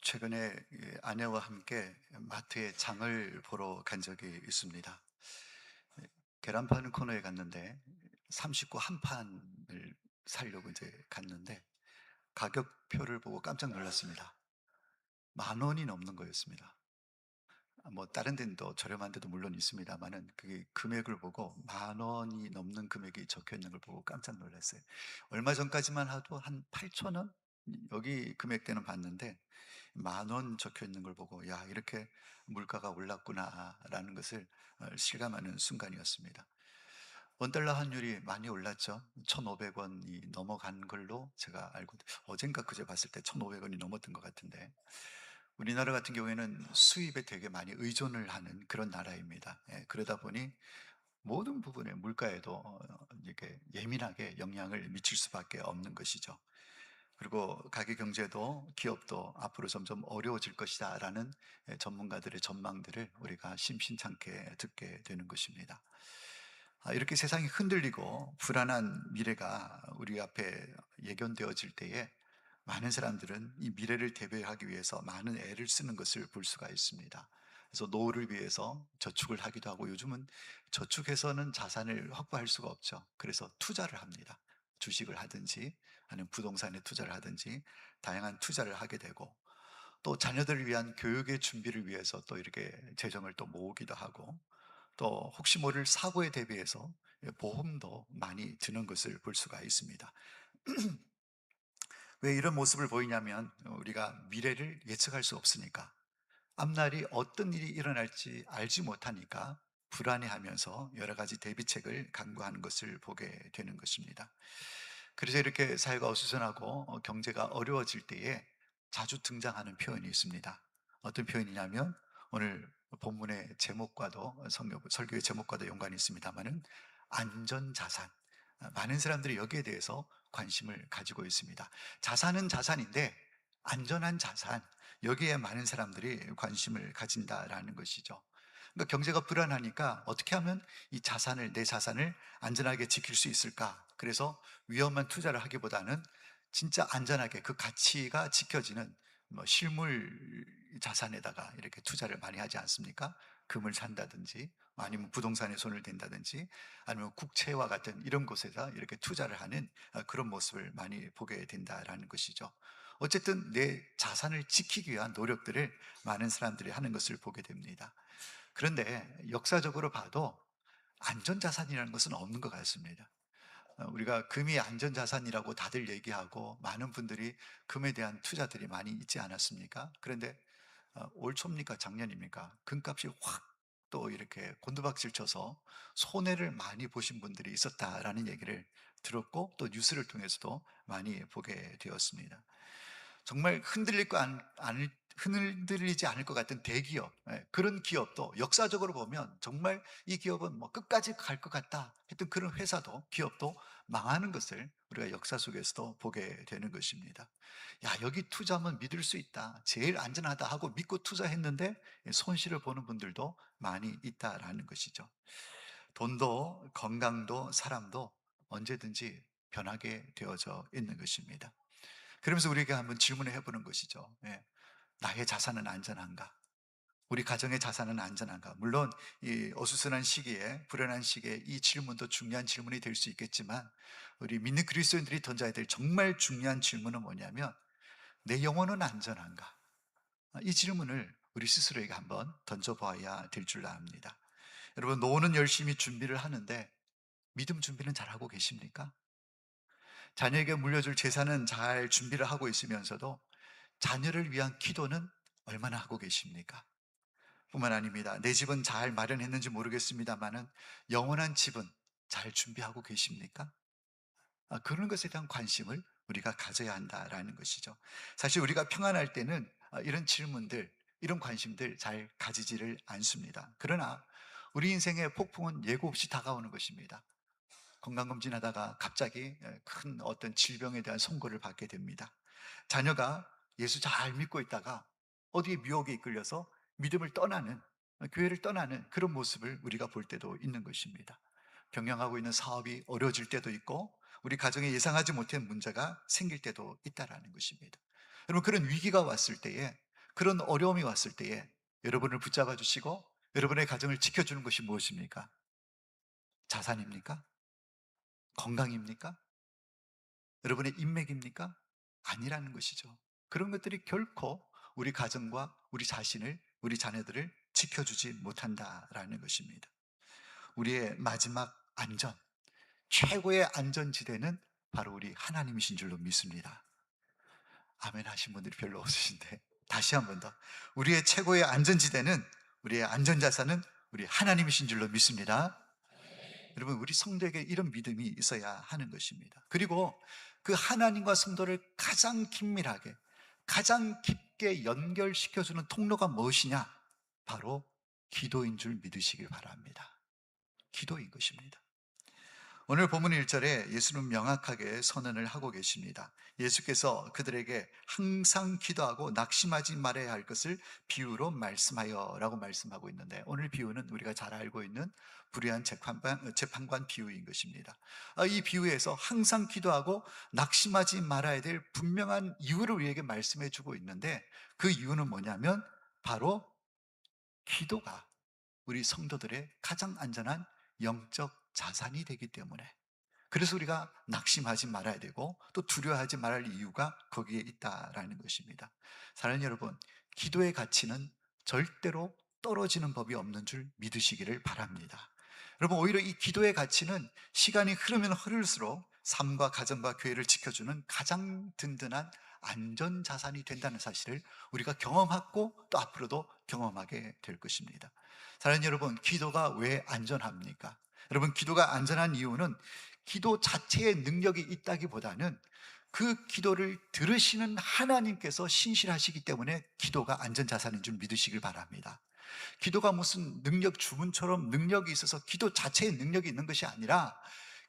최근에 아내와 함께 마트에 장을 보러 간 적이 있습니다. 계란 파는 코너에 갔는데 39 한 판을 사려고 이제 갔는데 가격표를 보고 깜짝 놀랐습니다. 10,000원이 넘는 거였습니다. 뭐 다른 데는 더 저렴한 데도 물론 있습니다만은 그 금액을 보고 10,000원이 넘는 금액이 적혀 있는 걸 보고 깜짝 놀랐어요. 얼마 전까지만 해도 한 8,000원 여기 금액대는 봤는데 10,000원 적혀 있는 걸 보고 '야, 이렇게 물가가 올랐구나.'라는 것을 실감하는 순간이었습니다. 원달러 환율이 많이 올랐죠. 1,500원이 넘어간 걸로 제가 알고, 어젠가 그제 봤을 때 1,500원이 넘었던 것 같은데, 우리나라 같은 경우에는 수입에 되게 많이 의존을 하는 그런 나라입니다. 예, 그러다 보니 모든 부분의 물가에도 이렇게 예민하게 영향을 미칠 수밖에 없는 것이죠. 그리고 가계 경제도 기업도 앞으로 점점 어려워질 것이다라는 전문가들의 전망들을 우리가 심심찮게 듣게 되는 것입니다. 이렇게 세상이 흔들리고 불안한 미래가 우리 앞에 예견되어질 때에 많은 사람들은 이 미래를 대비하기 위해서 많은 애를 쓰는 것을 볼 수가 있습니다. 그래서 노후를 위해서 저축을 하기도 하고, 요즘은 저축해서는 자산을 확보할 수가 없죠. 그래서 투자를 합니다. 주식을 하든지 아니면 부동산에 투자를 하든지 다양한 투자를 하게 되고, 또 자녀들을 위한 교육의 준비를 위해서 또 이렇게 재정을 또 모으기도 하고, 또 혹시 모를 사고에 대비해서 보험도 많이 드는 것을 볼 수가 있습니다. 왜 이런 모습을 보이냐면, 우리가 미래를 예측할 수 없으니까, 앞날이 어떤 일이 일어날지 알지 못하니까 불안해하면서 여러 가지 대비책을 강구하는 것을 보게 되는 것입니다. 그래서 이렇게 사회가 어수선하고 경제가 어려워질 때에 자주 등장하는 표현이 있습니다. 어떤 표현이냐면, 오늘 본문의 제목과도 설교의 제목과도 연관이 있습니다만은, 안전자산. 많은 사람들이 여기에 대해서 관심을 가지고 있습니다. 자산은 자산인데 안전한 자산, 여기에 많은 사람들이 관심을 가진다라는 것이죠. 그러니까 경제가 불안하니까 어떻게 하면 이 자산을, 내 자산을 안전하게 지킬 수 있을까? 그래서 위험한 투자를 하기보다는 진짜 안전하게 그 가치가 지켜지는 뭐 실물 자산에다가 이렇게 투자를 많이 하지 않습니까? 금을 산다든지 아니면 부동산에 손을 댄다든지 아니면 국채와 같은 이런 곳에다 이렇게 투자를 하는 그런 모습을 많이 보게 된다라는 것이죠. 어쨌든 내 자산을 지키기 위한 노력들을 많은 사람들이 하는 것을 보게 됩니다. 그런데 역사적으로 봐도 안전자산이라는 것은 없는 것 같습니다. 우리가 금이 안전자산이라고 다들 얘기하고 많은 분들이 금에 대한 투자들이 많이 있지 않았습니까? 그런데 올 초입니까? 작년입니까? 금값이 확 또 이렇게 곤두박질 쳐서 손해를 많이 보신 분들이 있었다라는 얘기를 들었고, 또 뉴스를 통해서도 많이 보게 되었습니다. 정말 흔들리지 않을 것 같은 대기업, 그런 기업도 역사적으로 보면 정말 이 기업은 뭐 끝까지 갈 것 같다 했던 그런 회사도, 기업도 망하는 것을 우리가 역사 속에서도 보게 되는 것입니다. 야, 여기 투자하면 믿을 수 있다, 제일 안전하다 하고 믿고 투자했는데 손실을 보는 분들도 많이 있다라는 것이죠. 돈도 건강도 사람도 언제든지 변하게 되어져 있는 것입니다. 그러면서 우리에게 한번 질문을 해보는 것이죠. 예. 나의 자산은 안전한가? 우리 가정의 자산은 안전한가? 물론 이 어수선한 시기에, 불안한 시기에 이 질문도 중요한 질문이 될 수 있겠지만, 우리 믿는 그리스도인들이 던져야 될 정말 중요한 질문은 뭐냐면, 내 영혼은 안전한가? 이 질문을 우리 스스로에게 한번 던져보아야 될 줄 압니다. 여러분, 노후는 열심히 준비를 하는데 믿음 준비는 잘하고 계십니까? 자녀에게 물려줄 재산은 잘 준비를 하고 있으면서도 자녀를 위한 기도는 얼마나 하고 계십니까? 뿐만 아닙니다. 내 집은 잘 마련했는지 모르겠습니다만은 영원한 집은 잘 준비하고 계십니까? 그런 것에 대한 관심을 우리가 가져야 한다라는 것이죠. 사실 우리가 평안할 때는 이런 질문들, 이런 관심들 잘 가지지를 않습니다. 그러나 우리 인생의 폭풍은 예고 없이 다가오는 것입니다. 건강검진하다가 갑자기 큰 어떤 질병에 대한 선고를 받게 됩니다. 자녀가 예수 잘 믿고 있다가 어디에 미혹에 이끌려서 믿음을 떠나는, 교회를 떠나는 그런 모습을 우리가 볼 때도 있는 것입니다. 경영하고 있는 사업이 어려워질 때도 있고, 우리 가정에 예상하지 못한 문제가 생길 때도 있다라는 것입니다. 여러분, 그런 위기가 왔을 때에 그런 어려움이 왔을 때에 여러분을 붙잡아 주시고 여러분의 가정을 지켜주는 것이 무엇입니까? 자산입니까? 건강입니까? 여러분의 인맥입니까? 아니라는 것이죠. 그런 것들이 결코 우리 가정과 우리 자신을, 우리 자녀들을 지켜주지 못한다라는 것입니다. 우리의 마지막 안전, 최고의 안전지대는 바로 우리 하나님이신 줄로 믿습니다. 아멘 하신 분들이 별로 없으신데, 다시 한 번 더. 우리의 최고의 안전지대는, 우리의 안전자산은 우리 하나님이신 줄로 믿습니다. 여러분, 우리 성도에게 이런 믿음이 있어야 하는 것입니다. 그리고 그 하나님과 성도를 가장 긴밀하게, 가장 깊게 연결시켜주는 통로가 무엇이냐? 바로 기도인 줄 믿으시길 바랍니다. 기도인 것입니다. 오늘 본문 1절에 예수는 명확하게 선언을 하고 계십니다. 예수께서 그들에게 항상 기도하고 낙심하지 말아야 할 것을 비유로 말씀하여 라고 말씀하고 있는데, 오늘 비유는 우리가 잘 알고 있는 불의한 재판관 비유인 것입니다. 이 비유에서 항상 기도하고 낙심하지 말아야 될 분명한 이유를 우리에게 말씀해 주고 있는데, 그 이유는 뭐냐면 바로 기도가 우리 성도들의 가장 안전한 영적 자산이 되기 때문에, 그래서 우리가 낙심하지 말아야 되고 또 두려워하지 말아야 할 이유가 거기에 있다라는 것입니다. 사랑하는 여러분, 기도의 가치는 절대로 떨어지는 법이 없는 줄 믿으시기를 바랍니다. 여러분, 오히려 이 기도의 가치는 시간이 흐르면 흐를수록 삶과 가정과 교회를 지켜주는 가장 든든한 안전자산이 된다는 사실을 우리가 경험하고 또 앞으로도 경험하게 될 것입니다. 사랑하는 여러분, 기도가 왜 안전합니까? 여러분, 기도가 안전한 이유는 기도 자체의 능력이 있다기보다는 그 기도를 들으시는 하나님께서 신실하시기 때문에 기도가 안전자산인 줄 믿으시길 바랍니다. 기도가 무슨 능력 주문처럼 능력이 있어서 기도 자체의 능력이 있는 것이 아니라,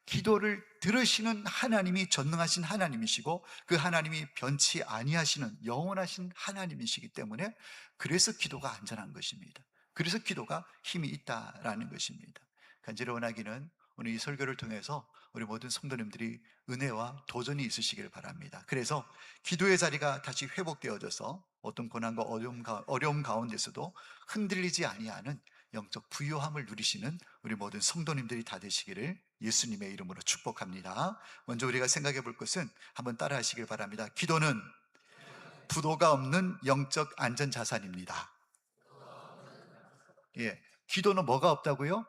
기도를 들으시는 하나님이 전능하신 하나님이시고 그 하나님이 변치 아니하시는 영원하신 하나님이시기 때문에, 그래서 기도가 안전한 것입니다. 그래서 기도가 힘이 있다라는 것입니다. 간절히 원하기는 오늘 이 설교를 통해서 우리 모든 성도님들이 은혜와 도전이 있으시길 바랍니다. 그래서 기도의 자리가 다시 회복되어져서 어떤 고난과 어려움 가운데서도 흔들리지 아니하는 영적 부유함을 누리시는 우리 모든 성도님들이 다 되시기를 예수님의 이름으로 축복합니다. 먼저 우리가 생각해 볼 것은, 한번 따라 하시길 바랍니다. 기도는 부도가 없는 영적 안전자산입니다. 예, 기도는 뭐가 없다고요?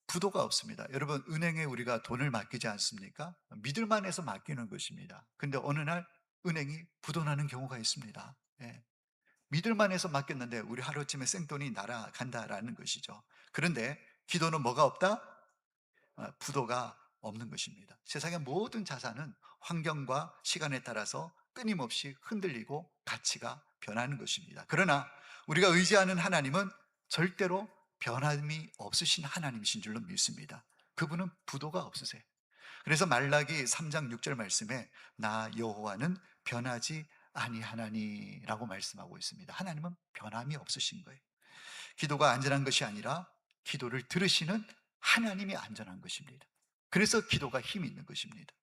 부도가 없습니다. 여러분, 은행에 우리가 돈을 맡기지 않습니까? 믿을만 해서 맡기는 것입니다. 근데 어느 날 은행이 부도나는 경우가 있습니다. 예. 믿을만 해서 맡겼는데 우리 하루쯤에 생돈이 날아간다라는 것이죠. 그런데 기도는 뭐가 없다? 부도가 없는 것입니다. 세상의 모든 자산은 환경과 시간에 따라서 끊임없이 흔들리고 가치가 변하는 것입니다. 그러나 우리가 의지하는 하나님은 절대로 변함이 없으신 하나님이신 줄로 믿습니다. 그분은 부도가 없으세요. 그래서 말라기 3장 6절 말씀에 나 여호와는 변하지 아니하나니라고 말씀하고 있습니다. 하나님은 변함이 없으신 거예요. 기도가 안전한 것이 아니라 기도를 들으시는 하나님이 안전한 것입니다. 그래서 기도가 힘이 있는 것입니다.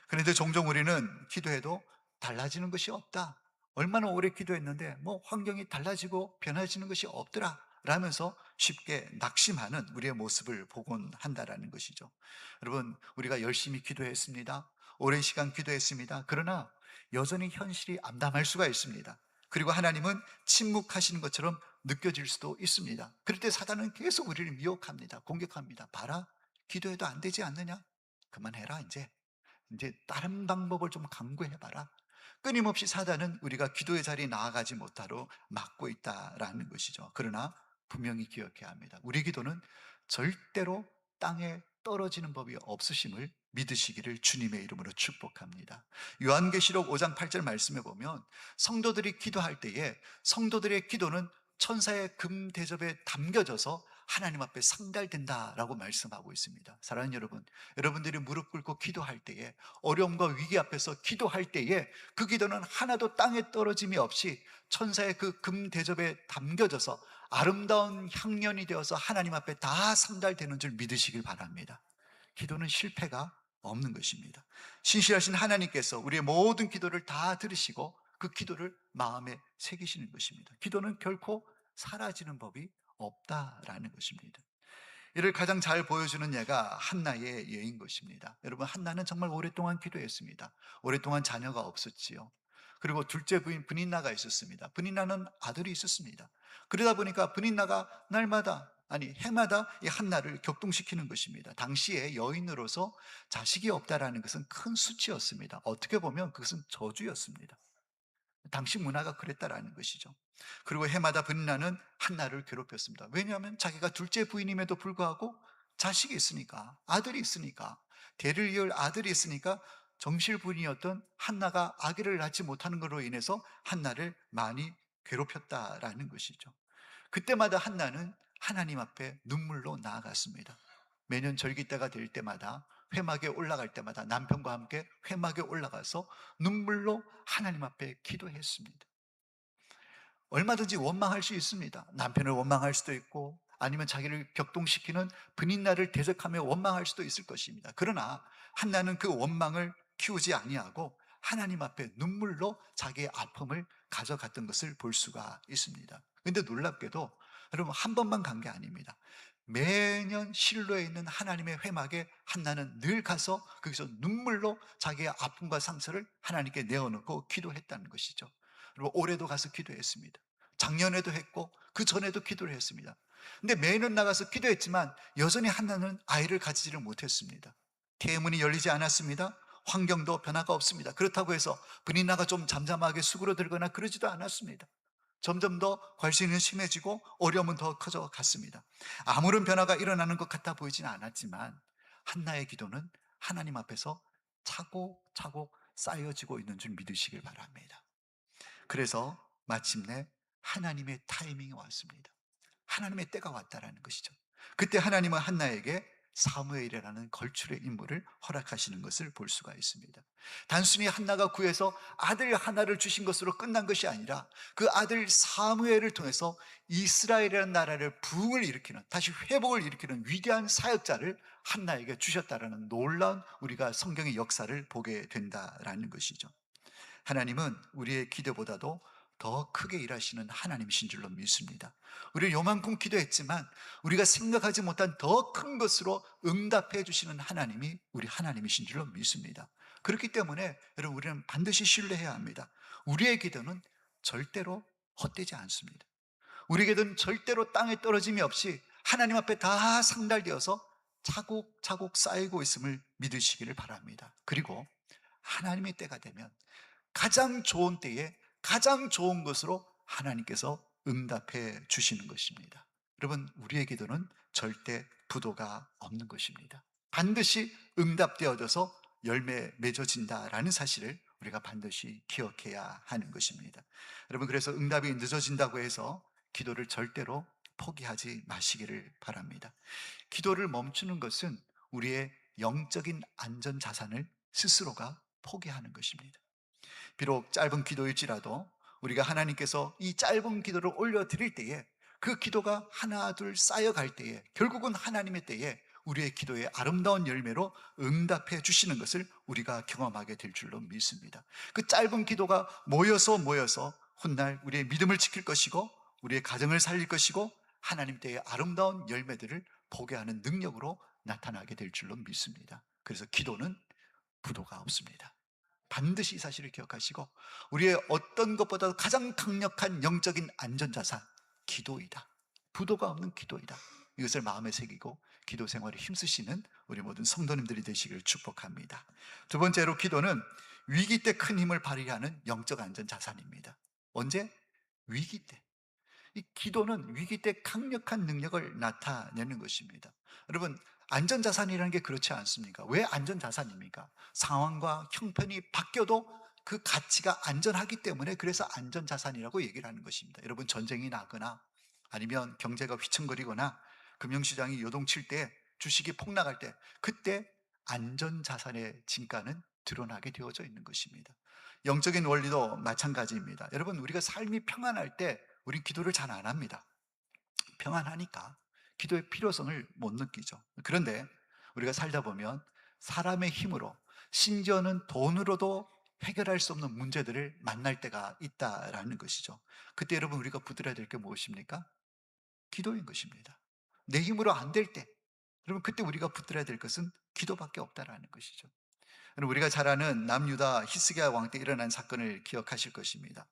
그런데 종종 우리는 기도해도 달라지는 것이 없다, 얼마나 오래 기도했는데 뭐 환경이 달라지고 변해지는 것이 없더라 라면서 쉽게 낙심하는 우리의 모습을 보곤 한다라는 것이죠. 여러분, 우리가 열심히 기도했습니다. 오랜 시간 기도했습니다. 그러나 여전히 현실이 암담할 수가 있습니다. 그리고 하나님은 침묵하시는 것처럼 느껴질 수도 있습니다. 그럴 때 사단은 계속 우리를 미혹합니다. 공격합니다. 봐라, 기도해도 안 되지 않느냐? 그만해라. 이제 다른 방법을 좀 강구해봐라. 끊임없이 사단은 우리가 기도의 자리에 나아가지 못하도록 막고 있다라는 것이죠. 그러나 분명히 기억해야 합니다. 우리 기도는 절대로 땅에 떨어지는 법이 없으심을 믿으시기를 주님의 이름으로 축복합니다. 요한계시록 5장 8절 말씀에 보면 성도들이 기도할 때에 성도들의 기도는 천사의 금 대접에 담겨져서 하나님 앞에 상달된다라고 말씀하고 있습니다. 사랑하는 여러분, 여러분들이 무릎 꿇고 기도할 때에, 어려움과 위기 앞에서 기도할 때에 그 기도는 하나도 땅에 떨어짐이 없이 천사의 그 금 대접에 담겨져서 아름다운 향연이 되어서 하나님 앞에 다 상달되는 줄 믿으시길 바랍니다. 기도는 실패가 없는 것입니다. 신실하신 하나님께서 우리의 모든 기도를 다 들으시고 그 기도를 마음에 새기시는 것입니다. 기도는 결코 사라지는 법이 없다라는 것입니다. 이를 가장 잘 보여주는 예가 한나의 예인 것입니다. 여러분, 한나는 정말 오랫동안 기도했습니다. 오랫동안 자녀가 없었지요. 그리고 둘째 부인 브닌나가 있었습니다. 브닌나는 아들이 있었습니다. 그러다 보니까 브닌나가 날마다, 아니 해마다 이 한나를 격동시키는 것입니다. 당시에 여인으로서 자식이 없다라는 것은 큰 수치였습니다. 어떻게 보면 그것은 저주였습니다. 당시 문화가 그랬다라는 것이죠. 그리고 해마다 브린나는 한나를 괴롭혔습니다. 왜냐하면 자기가 둘째 부인임에도 불구하고 자식이 있으니까, 아들이 있으니까, 대를 이을 아들이 있으니까 정실 부인이었던 한나가 아기를 낳지 못하는 것으로 인해서 한나를 많이 괴롭혔다라는 것이죠. 그때마다 한나는 하나님 앞에 눈물로 나아갔습니다. 매년 절기 때가 될 때마다, 회막에 올라갈 때마다 남편과 함께 회막에 올라가서 눈물로 하나님 앞에 기도했습니다. 얼마든지 원망할 수 있습니다. 남편을 원망할 수도 있고, 아니면 자기를 격동시키는 브닌나를 대적하며 원망할 수도 있을 것입니다. 그러나 한나는 그 원망을 키우지 아니하고 하나님 앞에 눈물로 자기의 아픔을 가져갔던 것을 볼 수가 있습니다. 그런데 놀랍게도 여러분, 한 번만 간 게 아닙니다. 매년 실로에 있는 하나님의 회막에 한나는 늘 가서 거기서 눈물로 자기의 아픔과 상처를 하나님께 내어놓고 기도했다는 것이죠. 그리고 올해도 가서 기도했습니다. 작년에도 했고 그 전에도 기도를 했습니다. 근데 매년 나가서 기도했지만 여전히 한나는 아이를 가지지를 못했습니다. 태문이 열리지 않았습니다. 환경도 변화가 없습니다. 그렇다고 해서 브니나가 좀 잠잠하게 수그러들거나 그러지도 않았습니다. 점점 더 괄신은 심해지고 어려움은 더 커져 갔습니다. 아무런 변화가 일어나는 것 같아 보이지는 않았지만 한나의 기도는 하나님 앞에서 차곡차곡 쌓여지고 있는 줄 믿으시길 바랍니다. 그래서 마침내 하나님의 타이밍이 왔습니다. 하나님의 때가 왔다라는 것이죠. 그때 하나님은 한나에게 사무엘이라는 걸출의 인물을 허락하시는 것을 볼 수가 있습니다. 단순히 한나가 구해서 아들 하나를 주신 것으로 끝난 것이 아니라 그 아들 사무엘을 통해서 이스라엘이라는 나라를 부흥을 일으키는, 다시 회복을 일으키는 위대한 사역자를 한나에게 주셨다라는 놀라운 우리가 성경의 역사를 보게 된다라는 것이죠. 하나님은 우리의 기도보다도 더 크게 일하시는 하나님이신 줄로 믿습니다. 우리는 요만큼 기도했지만 우리가 생각하지 못한 더 큰 것으로 응답해 주시는 하나님이 우리 하나님이신 줄로 믿습니다. 그렇기 때문에 여러분, 우리는 반드시 신뢰해야 합니다. 우리의 기도는 절대로 헛되지 않습니다. 우리의 기도는 절대로 땅에 떨어짐이 없이 하나님 앞에 다 상달되어서 차곡차곡 쌓이고 있음을 믿으시기를 바랍니다. 그리고 하나님의 때가 되면 가장 좋은 때에 가장 좋은 것으로 하나님께서 응답해 주시는 것입니다. 여러분, 우리의 기도는 절대 부도가 없는 것입니다. 반드시 응답되어져서 열매 맺어진다라는 사실을 우리가 반드시 기억해야 하는 것입니다. 여러분, 그래서 응답이 늦어진다고 해서 기도를 절대로 포기하지 마시기를 바랍니다. 기도를 멈추는 것은 우리의 영적인 안전 자산을 스스로가 포기하는 것입니다. 비록 짧은 기도일지라도 우리가 하나님께서 이 짧은 기도를 올려드릴 때에 그 기도가 하나 둘 쌓여갈 때에 결국은 하나님의 때에 우리의 기도의 아름다운 열매로 응답해 주시는 것을 우리가 경험하게 될 줄로 믿습니다. 그 짧은 기도가 모여서 훗날 우리의 믿음을 지킬 것이고 우리의 가정을 살릴 것이고 하나님 때의 아름다운 열매들을 보게 하는 능력으로 나타나게 될 줄로 믿습니다. 그래서 기도는 부도가 없습니다. 반드시 이 사실을 기억하시고 우리의 어떤 것보다도 가장 강력한 영적인 안전자산, 기도이다. 부도가 없는 기도이다. 이것을 마음에 새기고 기도 생활에 힘쓰시는 우리 모든 성도님들이 되시기를 축복합니다. 두 번째로, 기도는 위기 때 큰 힘을 발휘하는 영적 안전자산입니다. 언제? 위기 때. 이 기도는 위기 때 강력한 능력을 나타내는 것입니다. 여러분, 안전자산이라는 게 그렇지 않습니까? 왜 안전자산입니까? 상황과 형편이 바뀌어도 그 가치가 안전하기 때문에 그래서 안전자산이라고 얘기를 하는 것입니다. 여러분, 전쟁이 나거나 아니면 경제가 휘청거리거나 금융시장이 요동칠 때, 주식이 폭락할 때, 그때 안전자산의 진가는 드러나게 되어져 있는 것입니다. 영적인 원리도 마찬가지입니다. 여러분, 우리가 삶이 평안할 때 우린 기도를 잘 안 합니다. 평안하니까 기도의 필요성을 못 느끼죠. 그런데 우리가 살다 보면 사람의 힘으로, 심지어는 돈으로도 해결할 수 없는 문제들을 만날 때가 있다라는 것이죠. 그때 여러분 우리가 붙들어야 될 게 무엇입니까? 기도인 것입니다. 내 힘으로 안 될 때, 여러분 그때 우리가 붙들어야 될 것은 기도밖에 없다라는 것이죠. 여러분, 우리가 잘 아는 남유다 히스기야 왕 때 일어난 사건을 기억하실 것입니다.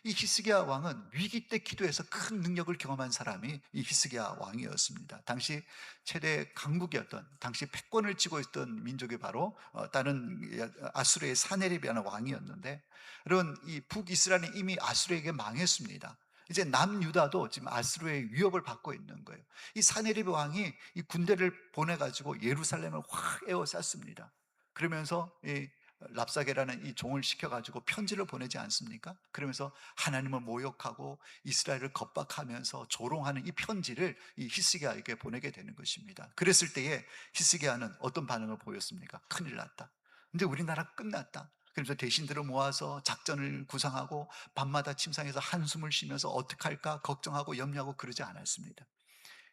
이 히스기야 왕은 위기 때 기도해서 큰 능력을 경험한 사람이 이 히스기야 왕이었습니다. 당시 최대 강국이었던, 당시 패권을 쥐고 있던 민족이 바로 다른 아수르의 사네립이라는 왕이었는데, 여러분 이 북이스라엘은 이미 아수르에게 망했습니다. 이제 남유다도 지금 아수르의 위협을 받고 있는 거예요. 이 사네립 왕이 이 군대를 보내가지고 예루살렘을 확 에워쌌습니다. 그러면서 이 랍사게라는 이 종을 시켜가지고 편지를 보내지 않습니까? 그러면서 하나님을 모욕하고 이스라엘을 겁박하면서 조롱하는 이 편지를 이 히스기야에게 보내게 되는 것입니다. 그랬을 때에 히스기야는 어떤 반응을 보였습니까? 큰일 났다. 근데 우리나라 끝났다. 그래서 대신들을 모아서 작전을 구상하고 밤마다 침상에서 한숨을 쉬면서 어떻게 할까 걱정하고 염려하고 그러지 않았습니다.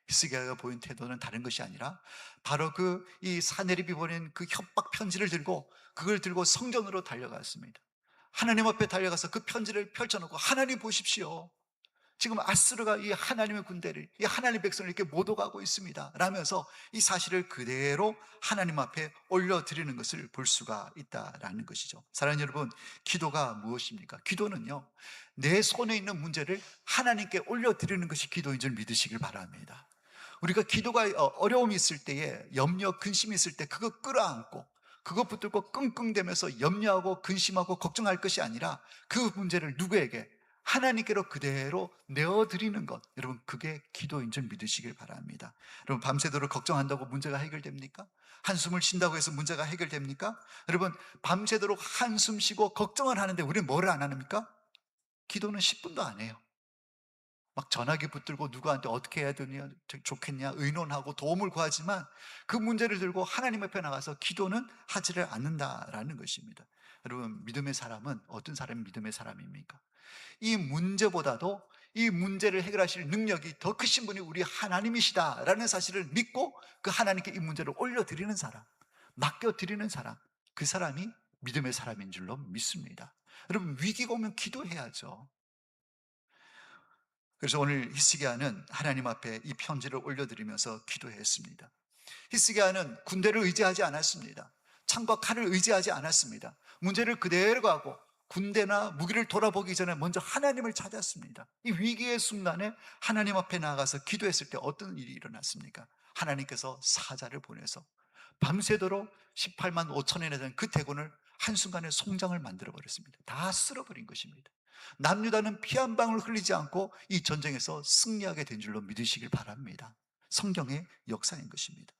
히스기야가 보인 태도는 다른 것이 아니라 바로 그 이 사내립이 보낸 그 협박 편지를 들고 그걸 들고 성전으로 달려갔습니다. 하나님 앞에 달려가서 그 편지를 펼쳐놓고, 하나님 보십시오, 지금 아수르가 이 하나님의 군대를, 이 하나님의 백성을 이렇게 못 오가고 있습니다 라면서 이 사실을 그대로 하나님 앞에 올려드리는 것을 볼 수가 있다라는 것이죠. 사랑하는 여러분, 기도가 무엇입니까? 기도는요, 내 손에 있는 문제를 하나님께 올려드리는 것이 기도인 줄 믿으시길 바랍니다. 우리가 기도가 어려움이 있을 때에, 염려, 근심이 있을 때 그거 끌어안고 그거 붙들고 끙끙대면서 염려하고 근심하고 걱정할 것이 아니라 그 문제를 누구에게? 하나님께로 그대로 내어드리는 것, 여러분 그게 기도인 줄 믿으시길 바랍니다. 여러분, 밤새도록 걱정한다고 문제가 해결됩니까? 한숨을 쉰다고 해서 문제가 해결됩니까? 여러분, 밤새도록 한숨 쉬고 걱정을 하는데 우리는 뭐를 안 합니까? 기도는 10분도 안 해요. 막 전화기 붙들고 누구한테 어떻게 해야 되냐, 좋겠냐 의논하고 도움을 구하지만 그 문제를 들고 하나님 앞에 나가서 기도는 하지를 않는다라는 것입니다. 여러분, 믿음의 사람은 어떤 사람이 믿음의 사람입니까? 이 문제보다도 이 문제를 해결하실 능력이 더 크신 분이 우리 하나님이시다라는 사실을 믿고 그 하나님께 이 문제를 올려드리는 사람, 맡겨드리는 사람, 그 사람이 믿음의 사람인 줄로 믿습니다. 여러분, 위기가 오면 기도해야죠. 그래서 오늘 히스기야는 하나님 앞에 이 편지를 올려드리면서 기도했습니다. 히스기야는 군대를 의지하지 않았습니다. 창과 칼을 의지하지 않았습니다. 문제를 그대로 가고 군대나 무기를 돌아보기 전에 먼저 하나님을 찾았습니다. 이 위기의 순간에 하나님 앞에 나가서 기도했을 때 어떤 일이 일어났습니까? 하나님께서 사자를 보내서 밤새도록 18만 5천에 되는 그 대군을 한순간에 송장을 만들어 버렸습니다. 다 쓸어버린 것입니다. 남유다는 피 한 방울 흘리지 않고 이 전쟁에서 승리하게 된 줄로 믿으시길 바랍니다. 성경의 역사인 것입니다.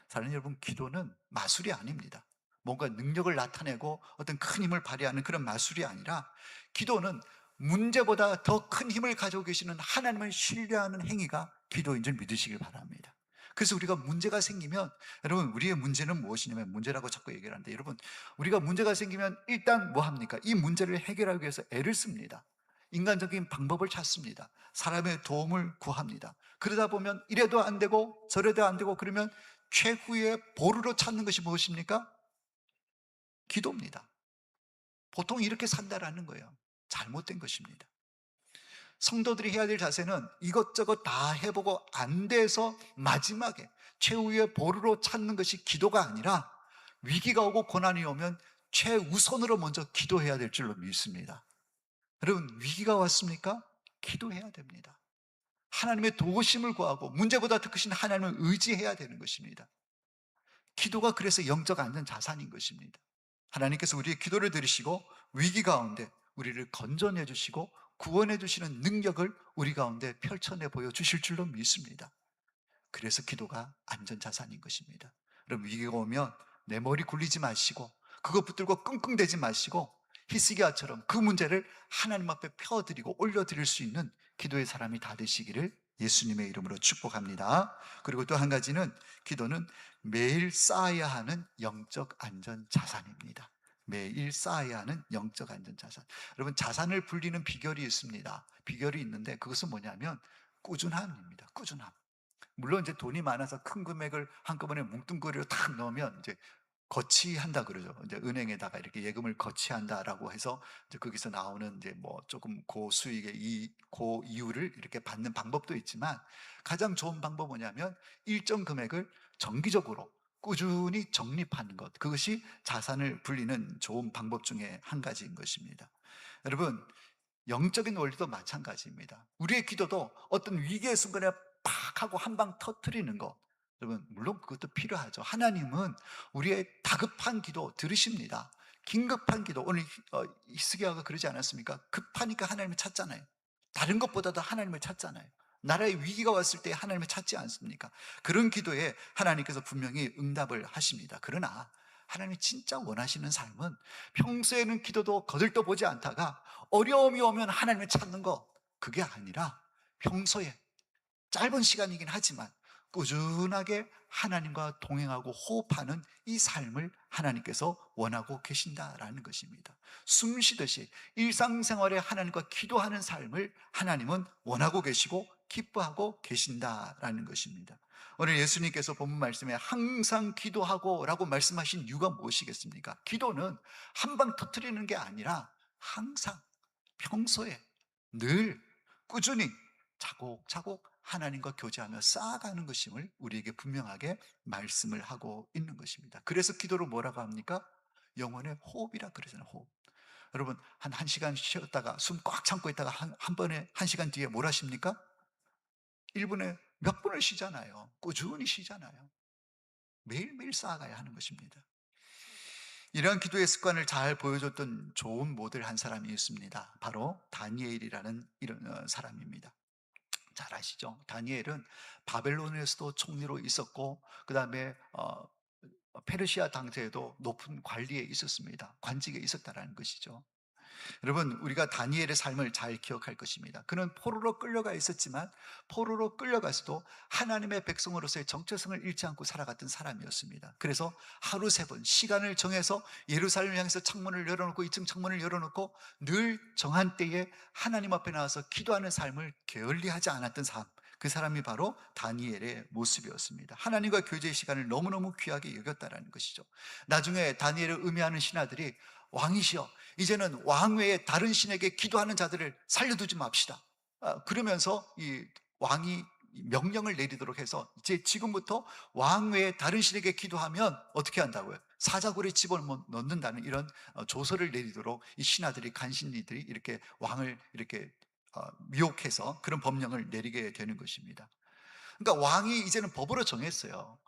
사랑하는 여러분, 기도는 마술이 아닙니다. 뭔가 능력을 나타내고 어떤 큰 힘을 발휘하는 그런 마술이 아니라, 기도는 문제보다 더 큰 힘을 가지고 계시는 하나님을 신뢰하는 행위가 기도인 줄 믿으시길 바랍니다. 그래서 우리가 문제가 생기면, 여러분 우리의 문제는 무엇이냐면, 문제라고 자꾸 얘기를 하는데, 여러분 우리가 문제가 생기면 일단 뭐 합니까? 이 문제를 해결하기 위해서 애를 씁니다. 인간적인 방법을 찾습니다. 사람의 도움을 구합니다. 그러다 보면 이래도 안 되고 저래도 안 되고, 그러면 최후의 보루로 찾는 것이 무엇입니까? 기도입니다. 보통 이렇게 산다라는 거예요. 잘못된 것입니다. 성도들이 해야 될 자세는 이것저것 다 해보고 안 돼서 마지막에 최후의 보루로 찾는 것이 기도가 아니라, 위기가 오고 고난이 오면 최우선으로 먼저 기도해야 될 줄로 믿습니다. 여러분, 위기가 왔습니까? 기도해야 됩니다. 하나님의 도우심을 구하고 문제보다 더 크신 하나님을 의지해야 되는 것입니다. 기도가 그래서 영적 안전 자산인 것입니다. 하나님께서 우리의 기도를 들으시고 위기 가운데 우리를 건져내 주시고 구원해 주시는 능력을 우리 가운데 펼쳐내 보여주실 줄로 믿습니다. 그래서 기도가 안전자산인 것입니다. 여러분, 위기가 오면 내 머리 굴리지 마시고 그거 붙들고 끙끙대지 마시고, 히스기야처럼 그 문제를 하나님 앞에 펴드리고 올려드릴 수 있는 기도의 사람이 다 되시기를 예수님의 이름으로 축복합니다. 그리고 또 한 가지는, 기도는 매일 쌓아야 하는 영적 안전 자산입니다. 매일 쌓아야 하는 영적 안전 자산. 여러분, 자산을 불리는 비결이 있습니다. 비결이 있는데 그것은 뭐냐면 꾸준함입니다. 꾸준함. 물론 이제 돈이 많아서 큰 금액을 한꺼번에 뭉뚱그리로 탁 넣으면 이제 거치한다 그러죠. 이제 은행에다가 이렇게 예금을 거치한다라고 해서 이제 거기서 나오는 이제 뭐 조금 고수익의 고이율을 이렇게 받는 방법도 있지만, 가장 좋은 방법은 뭐냐면 일정 금액을 정기적으로 꾸준히 적립하는 것. 그것이 자산을 불리는 좋은 방법 중에 한 가지인 것입니다. 여러분, 영적인 원리도 마찬가지입니다. 우리의 기도도 어떤 위기의 순간에 팍 하고 한 방 터뜨리는 것, 여러분 물론 그것도 필요하죠. 하나님은 우리의 다급한 기도 들으십니다. 긴급한 기도, 오늘 히스기야가 그러지 않았습니까? 급하니까 하나님을 찾잖아요. 다른 것보다도 하나님을 찾잖아요. 나라의 위기가 왔을 때 하나님을 찾지 않습니까? 그런 기도에 하나님께서 분명히 응답을 하십니다. 그러나 하나님이 진짜 원하시는 삶은 평소에는 기도도 거들떠보지 않다가 어려움이 오면 하나님을 찾는 것, 그게 아니라 평소에 짧은 시간이긴 하지만 꾸준하게 하나님과 동행하고 호흡하는 이 삶을 하나님께서 원하고 계신다라는 것입니다. 숨 쉬듯이 일상생활에 하나님과 기도하는 삶을 하나님은 원하고 계시고 기뻐하고 계신다라는 것입니다. 오늘 예수님께서 본문 말씀에 항상 기도하고 라고 말씀하신 이유가 무엇이겠습니까? 기도는 한 방 터뜨리는 게 아니라 항상 평소에 늘 꾸준히 차곡차곡 하나님과 교제하며 쌓아가는 것임을 우리에게 분명하게 말씀을 하고 있는 것입니다. 그래서 기도를 뭐라고 합니까? 영혼의 호흡이라 그러잖아요. 호흡. 여러분, 한 시간 쉬었다가 숨 꽉 참고 있다가 한 번에 한 시간 뒤에 뭘 하십니까? 1분에 몇 분을 쉬잖아요. 꾸준히 쉬잖아요. 매일매일 쌓아가야 하는 것입니다. 이러한 기도의 습관을 잘 보여줬던 좋은 모델 한 사람이 있습니다. 바로 다니엘이라는 이런 사람입니다. 잘 아시죠? 다니엘은 바벨론에서도 총리로 있었고, 그 다음에 페르시아 당시에도 높은 관리에 있었습니다. 관직에 있었다라는 것이죠. 여러분, 우리가 다니엘의 삶을 잘 기억할 것입니다. 그는 포로로 끌려가 있었지만 포로로 끌려가서도 하나님의 백성으로서의 정체성을 잃지 않고 살아갔던 사람이었습니다. 그래서 하루 3번 시간을 정해서 예루살렘을 향해서 창문을 열어놓고 2층 창문을 열어놓고 늘 정한 때에 하나님 앞에 나와서 기도하는 삶을 게을리하지 않았던 삶, 그 사람이 바로 다니엘의 모습이었습니다. 하나님과 교제의 시간을 너무너무 귀하게 여겼다라는 것이죠. 나중에 다니엘을 의미하는 신하들이, 왕이시여, 이제는 왕 외에 다른 신에게 기도하는 자들을 살려두지 맙시다. 그러면서 이 왕이 명령을 내리도록 해서 이제 지금부터 왕 외에 다른 신에게 기도하면 어떻게 한다고요? 사자굴에 집어넣는다는 이런 조서를 내리도록 이 신하들이, 간신이들이 이렇게 왕을 이렇게 미혹해서 그런 법령을 내리게 되는 것입니다. 그러니까 왕이 이제는 법으로 정했어요.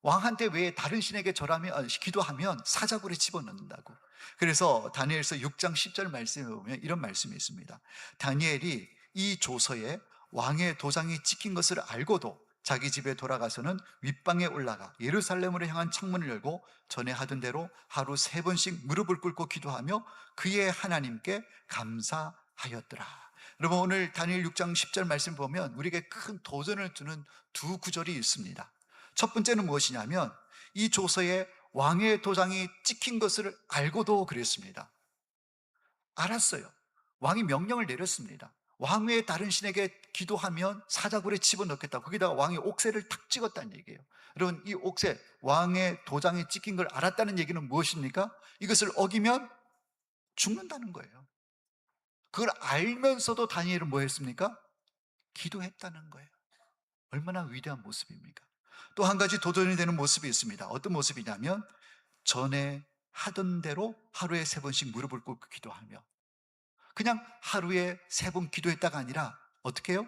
왕한테 왜 다른 신에게 기도하면 사자굴에 집어넣는다고. 그래서 다니엘서 6장 10절 말씀에 보면 이런 말씀이 있습니다. 다니엘이 이 조서에 왕의 도장이 찍힌 것을 알고도 자기 집에 돌아가서는 윗방에 올라가 예루살렘으로 향한 창문을 열고 전에 하던 대로 하루 3번씩 무릎을 꿇고 기도하며 그의 하나님께 감사하였더라. 여러분, 오늘 다니엘 6장 10절 말씀 보면 우리에게 큰 도전을 주는 두 구절이 있습니다. 첫 번째는 무엇이냐면 이 조서에 왕의 도장이 찍힌 것을 알고도 그랬습니다. 알았어요. 왕이 명령을 내렸습니다. 왕 외에 다른 신에게 기도하면 사자굴에 집어넣겠다. 거기다가 왕이 옥새를 탁 찍었다는 얘기예요. 여러분, 이 옥새, 왕의 도장이 찍힌 걸 알았다는 얘기는 무엇입니까? 이것을 어기면 죽는다는 거예요. 그걸 알면서도 다니엘은 뭐 했습니까? 기도했다는 거예요. 얼마나 위대한 모습입니까? 또 한 가지 도전이 되는 모습이 있습니다. 어떤 모습이냐면 전에 하던 대로 하루에 3번씩 무릎을 꿇고 기도하며, 그냥 하루에 3번 기도했다가 아니라 어떻게 해요?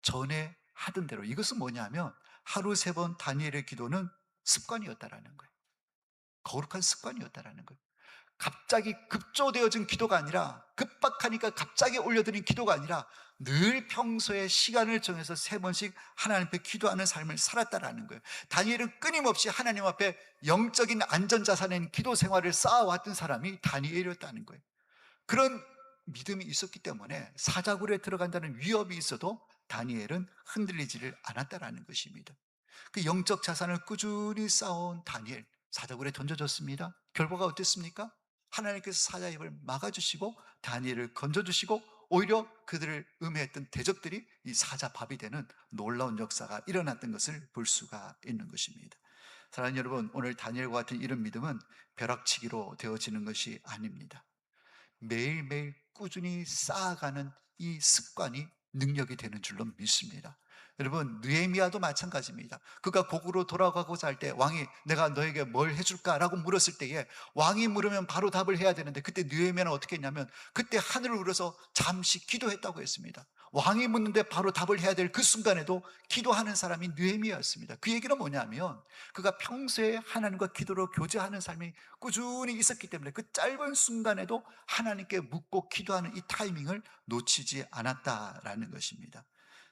전에 하던 대로. 이것은 뭐냐면 하루 3번 다니엘의 기도는 습관이었다라는 거예요. 거룩한 습관이었다라는 거예요. 갑자기 급조되어진 기도가 아니라, 급박하니까 갑자기 올려드린 기도가 아니라 늘 평소에 시간을 정해서 3번씩 하나님 앞에 기도하는 삶을 살았다라는 거예요. 다니엘은 끊임없이 하나님 앞에 영적인 안전자산인 기도 생활을 쌓아왔던 사람이 다니엘이었다는 거예요. 그런 믿음이 있었기 때문에 사자굴에 들어간다는 위협이 있어도 다니엘은 흔들리지를 않았다라는 것입니다. 그 영적 자산을 꾸준히 쌓아온 다니엘, 사자굴에 던져졌습니다. 결과가 어땠습니까? 하나님께서 사자 입을 막아주시고 다니엘을 건져주시고 오히려 그들을 음해했던 대적들이 이 사자 밥이 되는 놀라운 역사가 일어났던 것을 볼 수가 있는 것입니다. 사랑하는 여러분, 오늘 다니엘과 같은 이런 믿음은 벼락치기로 되어지는 것이 아닙니다. 매일매일 꾸준히 쌓아가는 이 습관이 능력이 되는 줄로 믿습니다. 여러분, 느헤미야도 마찬가지입니다. 그가 고국으로 돌아가고자 할 때 왕이 내가 너에게 뭘 해줄까라고 물었을 때에 왕이 물으면 바로 답을 해야 되는데, 그때 느헤미야는 어떻게 했냐면 그때 하늘을 울어서 잠시 기도했다고 했습니다. 왕이 묻는데 바로 답을 해야 될 그 순간에도 기도하는 사람이 느헤미야였습니다. 그 얘기는 뭐냐면 그가 평소에 하나님과 기도로 교제하는 삶이 꾸준히 있었기 때문에 그 짧은 순간에도 하나님께 묻고 기도하는 이 타이밍을 놓치지 않았다라는 것입니다.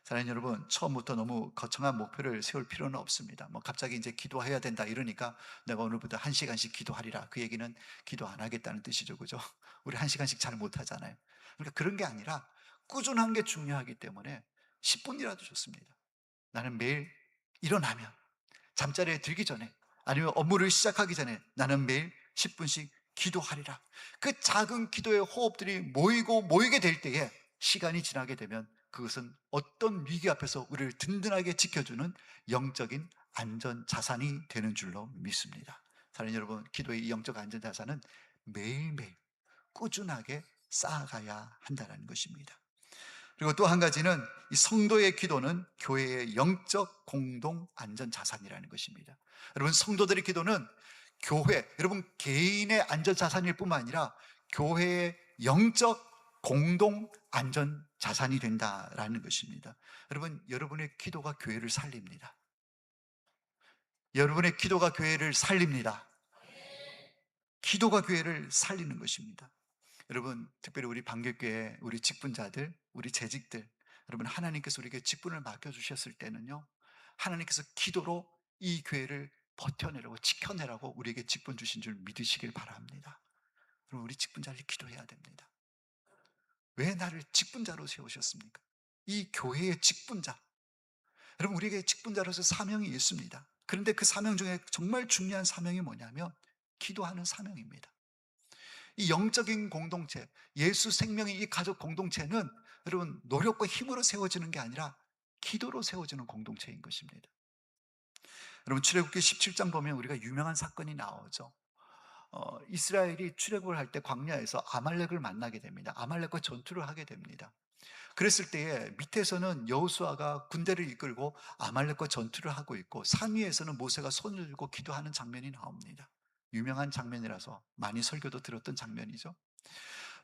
사랑하는 여러분, 처음부터 너무 거창한 목표를 세울 필요는 없습니다. 뭐 갑자기 이제 기도해야 된다 이러니까 내가 오늘부터 1시간씩 기도하리라, 그 얘기는 기도 안 하겠다는 뜻이죠, 그죠? 우리 1시간씩 잘 못하잖아요. 그러니까 그런 게 아니라 꾸준한 게 중요하기 때문에 10분이라도 좋습니다. 나는 매일 일어나면, 잠자리에 들기 전에, 아니면 업무를 시작하기 전에 나는 매일 10분씩 기도하리라. 그 작은 기도의 호흡들이 모이고 모이게 될 때에 시간이 지나게 되면 그것은 어떤 위기 앞에서 우리를 든든하게 지켜주는 영적인 안전 자산이 되는 줄로 믿습니다. 사랑하는 여러분, 기도의 이 영적 안전 자산은 매일매일 꾸준하게 쌓아가야 한다는 것입니다. 그리고 또 한 가지는 이 성도의 기도는 교회의 영적 공동 안전 자산이라는 것입니다. 여러분, 성도들의 기도는 교회, 여러분 개인의 안전 자산일 뿐만 아니라 교회의 영적 공동 안전 자산이 된다라는 것입니다. 여러분, 여러분의 기도가 교회를 살립니다. 여러분의 기도가 교회를 살립니다. 기도가 교회를 살리는 것입니다. 여러분, 특별히 우리 방개교회, 우리 직분자들, 우리 재직들, 여러분, 하나님께서 우리에게 직분을 맡겨주셨을 때는요, 하나님께서 기도로 이 교회를 버텨내라고, 지켜내라고 우리에게 직분 주신 줄 믿으시길 바랍니다. 그럼 우리 직분자를 기도해야 됩니다. 왜 나를 직분자로 세우셨습니까? 이 교회의 직분자, 여러분, 우리에게 직분자로서 사명이 있습니다. 그런데 그 사명 중에 정말 중요한 사명이 뭐냐면 기도하는 사명입니다. 이 영적인 공동체, 예수 생명의 이 가족 공동체는 여러분 노력과 힘으로 세워지는 게 아니라 기도로 세워지는 공동체인 것입니다. 여러분, 출애굽기 17장 보면 우리가 유명한 사건이 나오죠. 이스라엘이 출애굽을 할 때 광야에서 아말렉을 만나게 됩니다. 아말렉과 전투를 하게 됩니다. 그랬을 때에 밑에서는 여호수아가 군대를 이끌고 아말렉과 전투를 하고 있고, 산 위에서는 모세가 손을 들고 기도하는 장면이 나옵니다. 유명한 장면이라서 많이 설교도 들었던 장면이죠.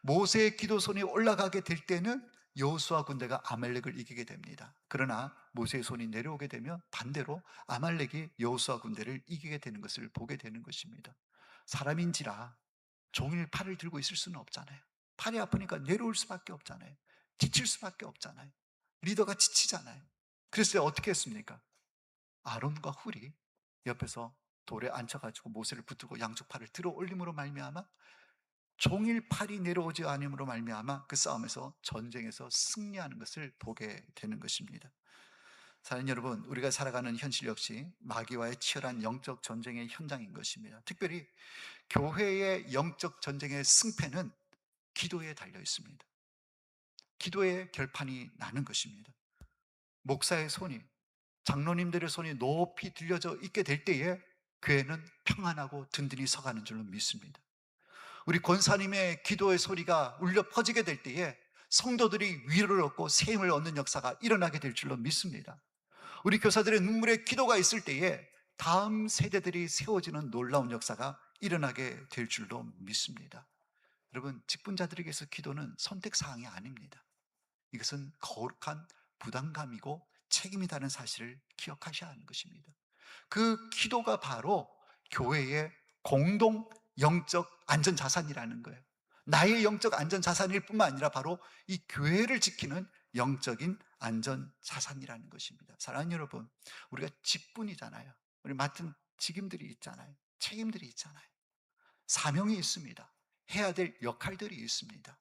모세의 기도손이 올라가게 될 때는 여호수아 군대가 아말렉을 이기게 됩니다. 그러나 모세의 손이 내려오게 되면 반대로 아말렉이 여호수아 군대를 이기게 되는 것을 보게 되는 것입니다. 사람인지라 종일 팔을 들고 있을 수는 없잖아요. 팔이 아프니까 내려올 수밖에 없잖아요. 지칠 수밖에 없잖아요. 리더가 지치잖아요. 그래서 어떻게 했습니까? 아론과 훌이 옆에서 돌에 앉혀가지고 모세를 붙들고 양쪽 팔을 들어 올림으로 말미암아 종일 팔이 내려오지 않음으로 말미암아 그 싸움에서, 전쟁에서 승리하는 것을 보게 되는 것입니다. 사랑하는 여러분, 우리가 살아가는 현실 역시 마귀와의 치열한 영적 전쟁의 현장인 것입니다. 특별히 교회의 영적 전쟁의 승패는 기도에 달려 있습니다. 기도의 결판이 나는 것입니다. 목사의 손이, 장로님들의 손이 높이 들려져 있게 될 때에 교회는 평안하고 든든히 서가는 줄로 믿습니다. 우리 권사님의 기도의 소리가 울려 퍼지게 될 때에 성도들이 위로를 얻고 새 힘을 얻는 역사가 일어나게 될 줄로 믿습니다. 우리 교사들의 눈물의 기도가 있을 때에 다음 세대들이 세워지는 놀라운 역사가 일어나게 될 줄로 믿습니다. 여러분, 직분자들에게서 기도는 선택사항이 아닙니다. 이것은 거룩한 부담감이고 책임이라는 사실을 기억하셔야 하는 것입니다. 그 기도가 바로 교회의 공동 영적 안전자산이라는 거예요. 나의 영적 안전자산일 뿐만 아니라 바로 이 교회를 지키는 영적인 안전자산이라는 것입니다. 사랑하는 여러분, 우리가 직분이잖아요. 우리 맡은 직임들이 있잖아요. 책임들이 있잖아요. 사명이 있습니다. 해야 될 역할들이 있습니다.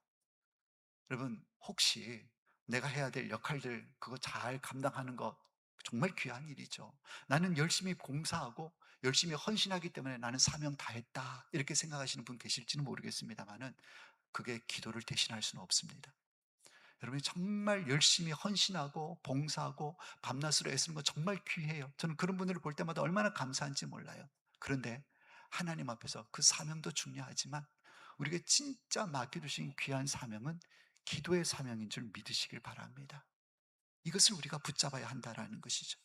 여러분, 혹시 내가 해야 될 역할들 그거 잘 감당하는 것 정말 귀한 일이죠. 나는 열심히 봉사하고 열심히 헌신하기 때문에 나는 사명 다 했다, 이렇게 생각하시는 분 계실지는 모르겠습니다만은 그게 기도를 대신할 수는 없습니다. 여러분이 정말 열심히 헌신하고 봉사하고 밤낮으로 애쓰는 거 정말 귀해요. 저는 그런 분들을 볼 때마다 얼마나 감사한지 몰라요. 그런데 하나님 앞에서 그 사명도 중요하지만 우리에게 진짜 맡겨주신 귀한 사명은 기도의 사명인 줄 믿으시길 바랍니다. 이것을 우리가 붙잡아야 한다라는 것이죠.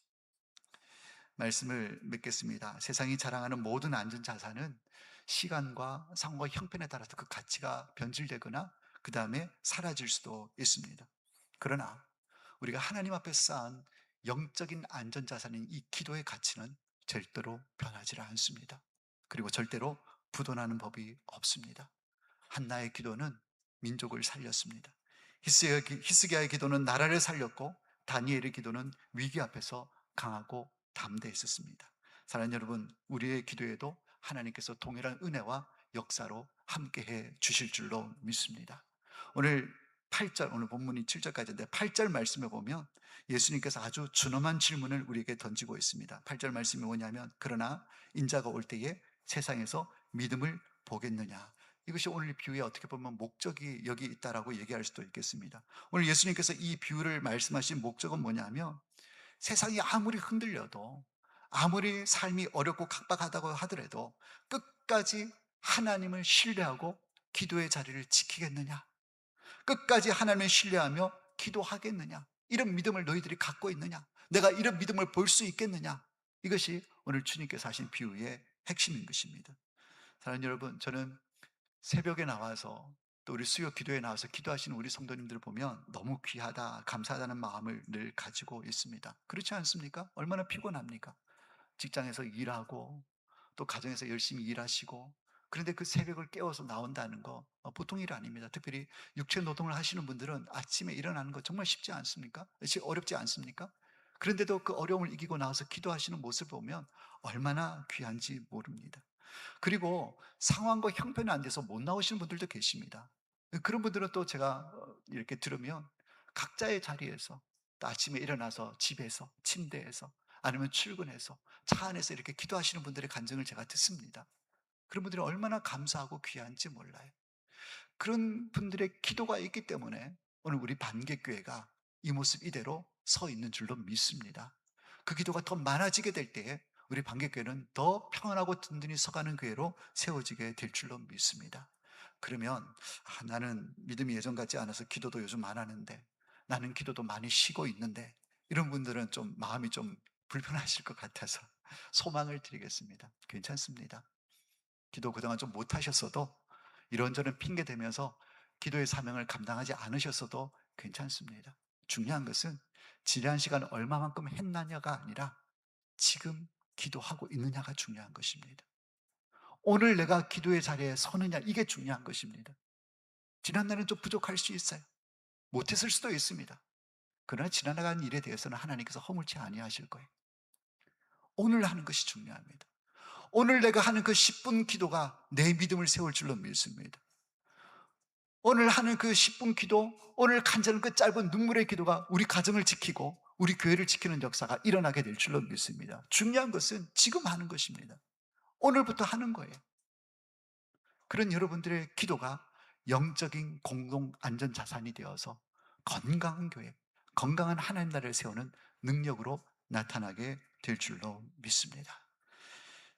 말씀을 맺겠습니다. 세상이 자랑하는 모든 안전 자산은 시간과 상황과 형편에 따라서 그 가치가 변질되거나 그 다음에 사라질 수도 있습니다. 그러나 우리가 하나님 앞에 쌓은 영적인 안전 자산인 이 기도의 가치는 절대로 변하지 않습니다. 그리고 절대로 부도나는 법이 없습니다. 한나의 기도는 민족을 살렸습니다. 히스기야의 기도는 나라를 살렸고 다니엘의 기도는 위기 앞에서 강하고 담대했었습니다. 사랑하는 여러분, 우리의 기도에도 하나님께서 동일한 은혜와 역사로 함께해 주실 줄로 믿습니다. 오늘 8절, 오늘 본문이 7절까지인데 8절 말씀에 보면 예수님께서 아주 준엄한 질문을 우리에게 던지고 있습니다. 8절 말씀이 뭐냐면 그러나 인자가 올 때에 세상에서 믿음을 보겠느냐. 이것이 오늘 비유에 어떻게 보면 목적이 여기 있다라고 얘기할 수도 있겠습니다. 오늘 예수님께서 이 비유를 말씀하신 목적은 뭐냐면 세상이 아무리 흔들려도 아무리 삶이 어렵고 각박하다고 하더라도 끝까지 하나님을 신뢰하고 기도의 자리를 지키겠느냐, 끝까지 하나님을 신뢰하며 기도하겠느냐, 이런 믿음을 너희들이 갖고 있느냐, 내가 이런 믿음을 볼 수 있겠느냐, 이것이 오늘 주님께서 하신 비유의 핵심인 것입니다. 사랑하는 여러분, 저는 새벽에 나와서 또 우리 수요 기도에 나와서 기도하시는 우리 성도님들을 보면 너무 귀하다, 감사하다는 마음을 늘 가지고 있습니다. 그렇지 않습니까? 얼마나 피곤합니까? 직장에서 일하고 또 가정에서 열심히 일하시고, 그런데 그 새벽을 깨워서 나온다는 거 보통 일 아닙니다. 특별히 육체 노동을 하시는 분들은 아침에 일어나는 거 정말 쉽지 않습니까? 어렵지 않습니까? 그런데도 그 어려움을 이기고 나와서 기도하시는 모습을 보면 얼마나 귀한지 모릅니다. 그리고 상황과 형편이 안 돼서 못 나오시는 분들도 계십니다. 그런 분들은 또 제가 이렇게 들으면 각자의 자리에서 또 아침에 일어나서 집에서 침대에서 아니면 출근해서 차 안에서 이렇게 기도하시는 분들의 간증을 제가 듣습니다. 그런 분들이 얼마나 감사하고 귀한지 몰라요. 그런 분들의 기도가 있기 때문에 오늘 우리 반개교회가 이 모습 이대로 서 있는 줄로 믿습니다. 그 기도가 더 많아지게 될 때에 우리 반개교회는 더 평안하고 든든히 서가는 교회로 세워지게 될 줄로 믿습니다. 그러면 나는 믿음이 예전 같지 않아서 기도도 요즘 안 하는데, 나는 기도도 많이 쉬고 있는데, 이런 분들은 좀 마음이 좀 불편하실 것 같아서 소망을 드리겠습니다. 괜찮습니다. 기도 그동안 좀 못하셨어도 이런저런 핑계 대면서 기도의 사명을 감당하지 않으셨어도 괜찮습니다. 중요한 것은 지난 시간 얼마만큼 했느냐가 아니라 지금 기도하고 있느냐가 중요한 것입니다. 오늘 내가 기도의 자리에 서느냐, 이게 중요한 것입니다. 지난날은 좀 부족할 수 있어요. 못했을 수도 있습니다. 그러나 지나간 일에 대해서는 하나님께서 허물지 아니하실 거예요. 오늘 하는 것이 중요합니다. 오늘 내가 하는 그 10분 기도가 내 믿음을 세울 줄로 믿습니다. 오늘 하는 그 10분 기도, 오늘 간절한 그 짧은 눈물의 기도가 우리 가정을 지키고 우리 교회를 지키는 역사가 일어나게 될 줄로 믿습니다. 중요한 것은 지금 하는 것입니다. 오늘부터 하는 거예요. 그런 여러분들의 기도가 영적인 공동 안전 자산이 되어서 건강한 교회, 건강한 하나님 나라를 세우는 능력으로 나타나게 될 줄로 믿습니다.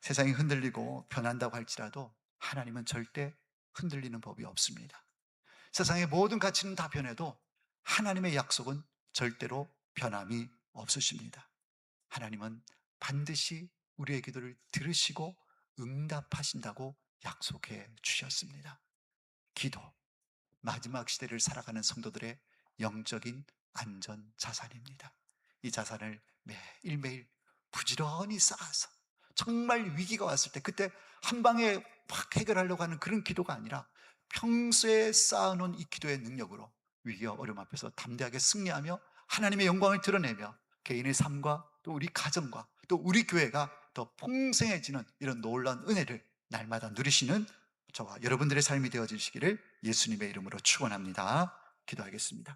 세상이 흔들리고 변한다고 할지라도 하나님은 절대 흔들리는 법이 없습니다. 세상의 모든 가치는 다 변해도 하나님의 약속은 절대로 변함이 없으십니다. 하나님은 반드시 우리의 기도를 들으시고 응답하신다고 약속해 주셨습니다. 기도, 마지막 시대를 살아가는 성도들의 영적인 안전 자산입니다. 이 자산을 매일매일 부지런히 쌓아서 정말 위기가 왔을 때 그때 한 방에 확 해결하려고 하는 그런 기도가 아니라 평소에 쌓아놓은 이 기도의 능력으로 위기와 어려움 앞에서 담대하게 승리하며 하나님의 영광을 드러내며 개인의 삶과 또 우리 가정과 또 우리 교회가 더 풍성해지는 이런 놀라운 은혜를 날마다 누리시는 저와 여러분들의 삶이 되어지시기를 예수님의 이름으로 축원합니다. 기도하겠습니다.